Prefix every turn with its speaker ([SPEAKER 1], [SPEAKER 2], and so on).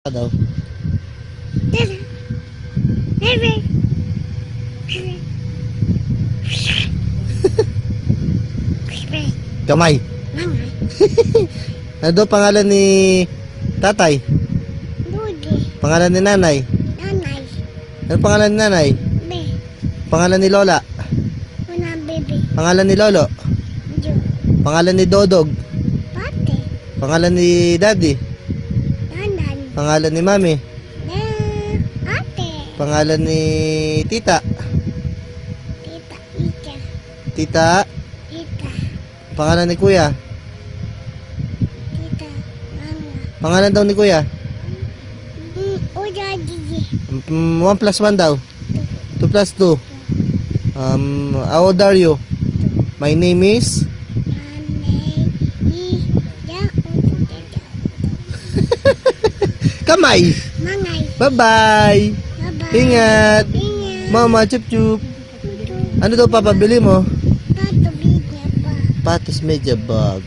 [SPEAKER 1] Daw. Kamay. Ano daw pangalan ni tatay?
[SPEAKER 2] Dudi.
[SPEAKER 1] Pangalan ni nanay?
[SPEAKER 2] Nanay.
[SPEAKER 1] Ano pangalan ni nanay?
[SPEAKER 2] Be.
[SPEAKER 1] Pangalan ni lola?
[SPEAKER 2] Una baby.
[SPEAKER 1] Pangalan ni lolo?
[SPEAKER 2] Jo.
[SPEAKER 1] Pangalan ni dodog?
[SPEAKER 2] Pate.
[SPEAKER 1] Pangalan ni daddy?
[SPEAKER 2] Danan.
[SPEAKER 1] Pangalan ni mami?
[SPEAKER 2] Ate.
[SPEAKER 1] Pangalan ni tita?
[SPEAKER 2] Tita Ika.
[SPEAKER 1] Tita?
[SPEAKER 2] Tita.
[SPEAKER 1] Pangalan ni kuya?
[SPEAKER 2] Tita Mama.
[SPEAKER 1] Pangalan daw ni kuya?
[SPEAKER 2] Uja Gigi.
[SPEAKER 1] 1 plus 1 daw. 2 plus 2. How old are you? My name is?
[SPEAKER 2] Nanay. Ija.
[SPEAKER 1] Kamay!
[SPEAKER 2] Mangay.
[SPEAKER 1] Bye-bye!
[SPEAKER 2] Bye-bye.
[SPEAKER 1] Ingat!
[SPEAKER 2] Ingat.
[SPEAKER 1] Mama, chup-chup!
[SPEAKER 2] Tutu.
[SPEAKER 1] Ano daw papabili mo?
[SPEAKER 2] Tatubig niya pa.
[SPEAKER 1] Patos media bag.